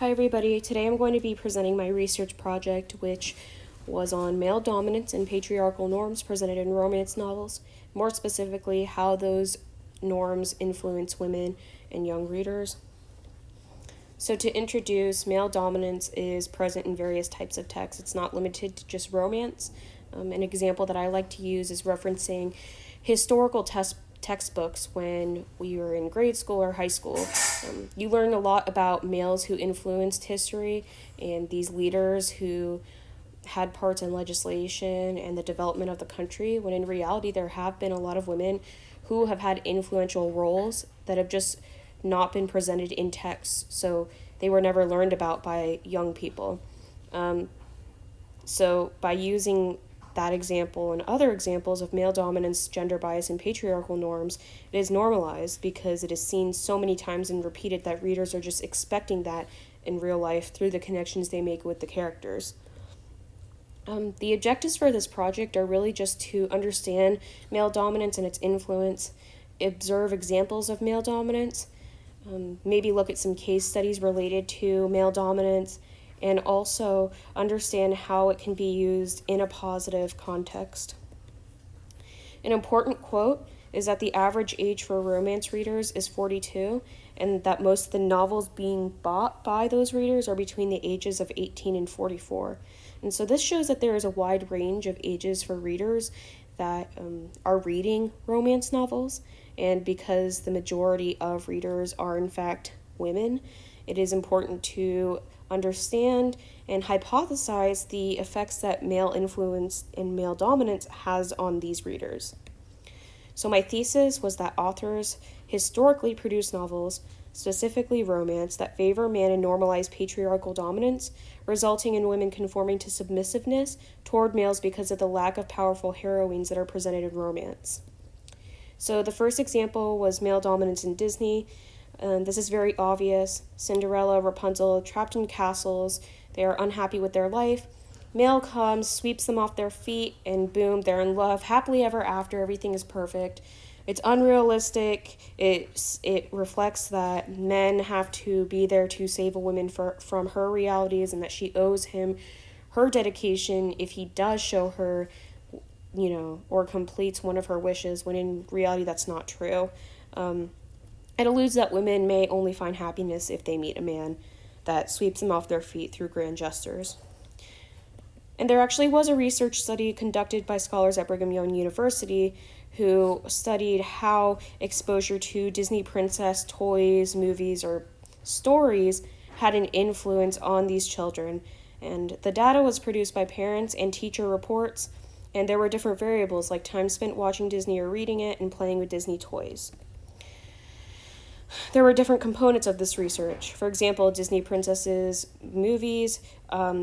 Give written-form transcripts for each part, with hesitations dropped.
Hi everybody, today I'm going to be presenting my research project which was on male dominance and patriarchal norms presented in romance novels, more specifically how those norms influence women and young readers. So to introduce, male dominance is present in various types of texts. It's not limited to just romance. An example that I like to use is referencing historical textbooks when we were in grade school or high school. You learn a lot about males who influenced history and these leaders who had parts in legislation and the development of the country, when in reality there have been a lot of women who have had influential roles that have just not been presented in texts, so they were never learned about by young people. So by using that example and other examples of male dominance, gender bias, and patriarchal norms, it is normalized because it is seen so many times and repeated that readers are just expecting that in real life through the connections they make with the characters. The objectives for this project are really just to understand male dominance and its influence, observe examples of male dominance, maybe look at some case studies related to male dominance, and also understand how it can be used in a positive context. An important quote is that the average age for romance readers is 42, and that most of the novels being bought by those readers are between the ages of 18 and 44. And so this shows that there is a wide range of ages for readers that are reading romance novels, and because the majority of readers are in fact women, it is important to understand and hypothesize the effects that male influence and male dominance has on these readers. So my thesis was that authors historically produce novels, specifically romance, that favor man and normalize patriarchal dominance, resulting in women conforming to submissiveness toward males because of the lack of powerful heroines that are presented in romance. So the first example was male dominance in Disney. This is very obvious. Cinderella, Rapunzel, trapped in castles. They are unhappy with their life. Male comes, sweeps them off their feet, and boom, they're in love. Happily ever after, everything is perfect. It's unrealistic. It reflects that men have to be there to save a woman from her realities, and that she owes him her dedication if he does show her, or completes one of her wishes, when in reality that's not true. It alludes that women may only find happiness if they meet a man that sweeps them off their feet through grand gestures. And there actually was a research study conducted by scholars at Brigham Young University who studied how exposure to Disney princess toys, movies, or stories had an influence on these children. And the data was produced by parents and teacher reports, and there were different variables like time spent watching Disney or reading it and playing with Disney toys. There were different components of this research. For example, Disney princesses movies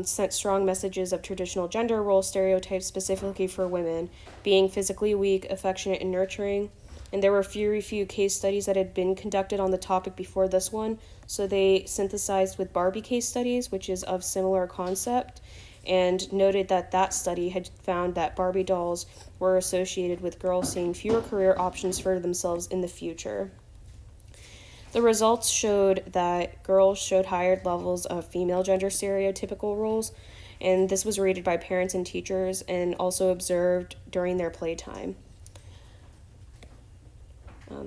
sent strong messages of traditional gender role stereotypes specifically for women, being physically weak, affectionate, and nurturing. And there were very few case studies that had been conducted on the topic before this one, so they synthesized with Barbie case studies, which is of similar concept, and noted that that study had found that Barbie dolls were associated with girls seeing fewer career options for themselves in the future. The results showed that girls showed higher levels of female gender stereotypical roles, and this was rated by parents and teachers and also observed during their playtime.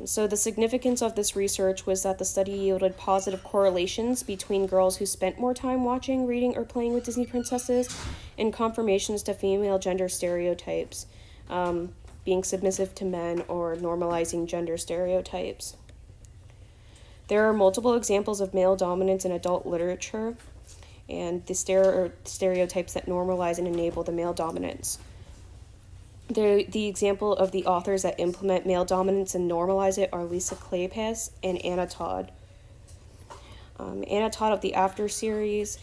So the significance of this research was that the study yielded positive correlations between girls who spent more time watching, reading, or playing with Disney princesses and confirmations to female gender stereotypes, being submissive to men or normalizing gender stereotypes. There are multiple examples of male dominance in adult literature and the stereotypes that normalize and enable the male dominance. The example of the authors that implement male dominance and normalize it are Lisa Kleypas and Anna Todd. Anna Todd of the After series,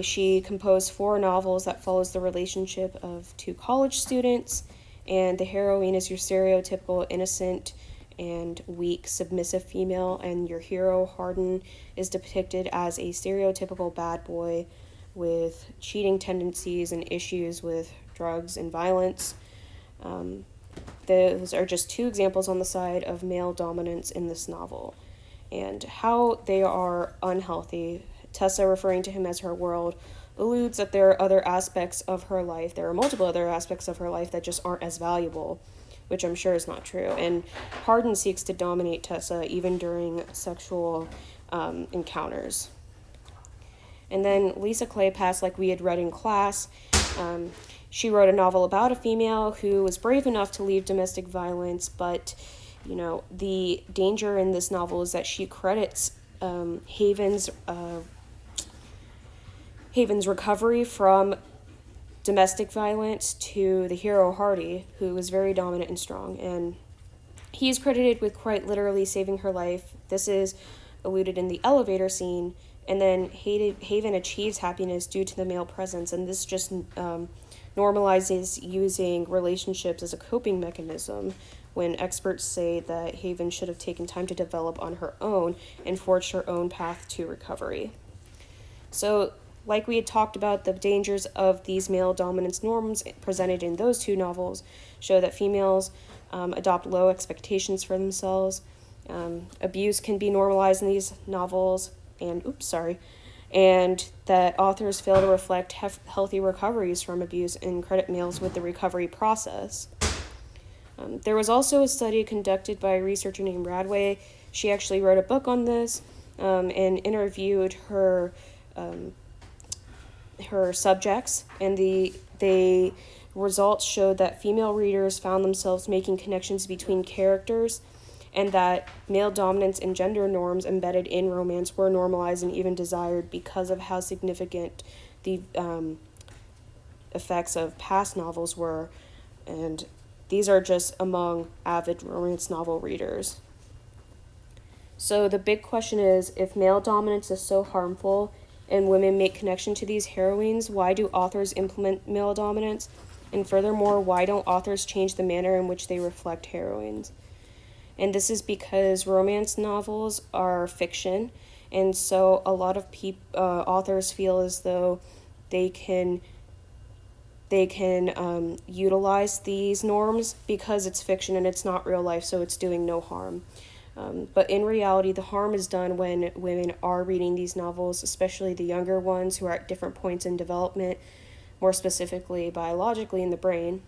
she composed 4 novels that follows the relationship of 2 college students, and the heroine is your stereotypical innocent and weak, submissive female, and your hero, Hardin, is depicted as a stereotypical bad boy with cheating tendencies and issues with drugs and violence. Those are just 2 examples on the side of male dominance in this novel, and how they are unhealthy Tessa referring to him as her world alludes that there are other aspects of her life, there are multiple other aspects of her life that just aren't as valuable, which I'm sure is not true. And Hardin seeks to dominate Tessa even during sexual encounters. And then Lisa Kleypas, like we had read in class, she wrote a novel about a female who was brave enough to leave domestic violence, but, you know, the danger in this novel is that she credits Haven's recovery from domestic violence to the hero Hardy, who was very dominant and strong, and he is credited with quite literally saving her life. This is alluded in the elevator scene, and then Haven achieves happiness due to the male presence, and this just normalizes using relationships as a coping mechanism, when experts say that Haven should have taken time to develop on her own and forged her own path to recovery. So, like we had talked about, the dangers of these male dominance norms presented in those two novels show that females adopt low expectations for themselves. Abuse can be normalized in these novels, and that authors fail to reflect healthy recoveries from abuse and credit males with the recovery process. There was also a study conducted by a researcher named Radway. She actually wrote a book on this and interviewed her subjects, and the results showed that female readers found themselves making connections between characters, and that male dominance and gender norms embedded in romance were normalized and even desired because of how significant the effects of past novels were, and these are just among avid romance novel readers. So the big question is, if male dominance is so harmful and women make connection to these heroines, why do authors implement male dominance? And furthermore, why don't authors change the manner in which they reflect heroines? And this is because romance novels are fiction, and so a lot of authors feel as though they can utilize these norms because it's fiction and it's not real life, so it's doing no harm. But in reality, the harm is done when women are reading these novels, especially the younger ones who are at different points in development, more specifically biologically in the brain.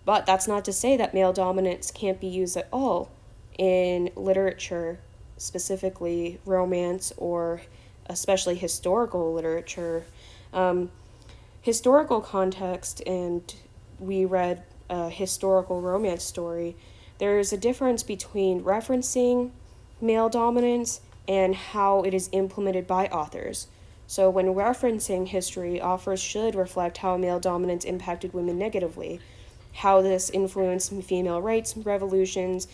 But that's not to say that male dominance can't be used at all in literature, specifically romance or especially historical literature. Historical context, and we read a historical romance story, there's a difference between referencing male dominance and how it is implemented by authors. So when referencing history, authors should reflect how male dominance impacted women negatively, how this influenced female rights revolutions,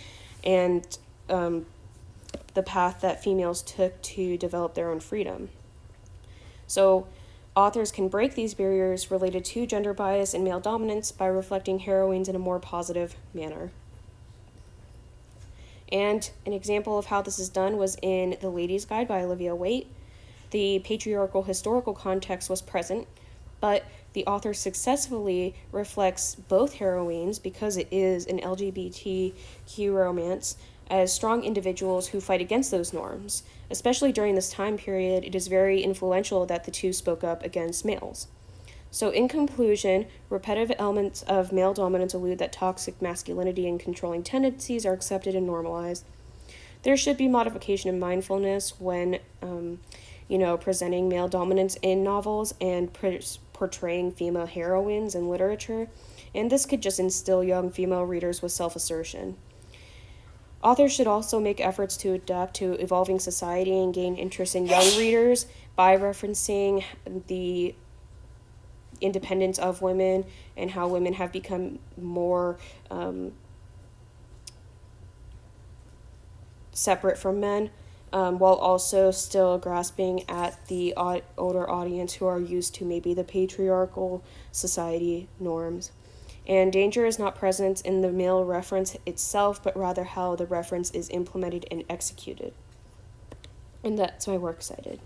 and the path that females took to develop their own freedom. So authors can break these barriers related to gender bias and male dominance by reflecting heroines in a more positive manner. And an example of how this is done was in The Lady's Guide by Olivia Waite. The patriarchal historical context was present, but the author successfully reflects both heroines, because it is an LGBTQ romance, as strong individuals who fight against those norms. Especially during this time period, it is very influential that the two spoke up against males. So in conclusion, repetitive elements of male dominance allude that toxic masculinity and controlling tendencies are accepted and normalized. There should be modification and mindfulness when, presenting male dominance in novels and portraying female heroines in literature, and this could just instill young female readers with self-assertion. Authors should also make efforts to adapt to evolving society and gain interest in young readers by referencing the independence of women and how women have become more separate from men, while also still grasping at the older audience who are used to maybe the patriarchal society norms. And danger is not present in the male reference itself, but rather how the reference is implemented and executed. And that's my works cited.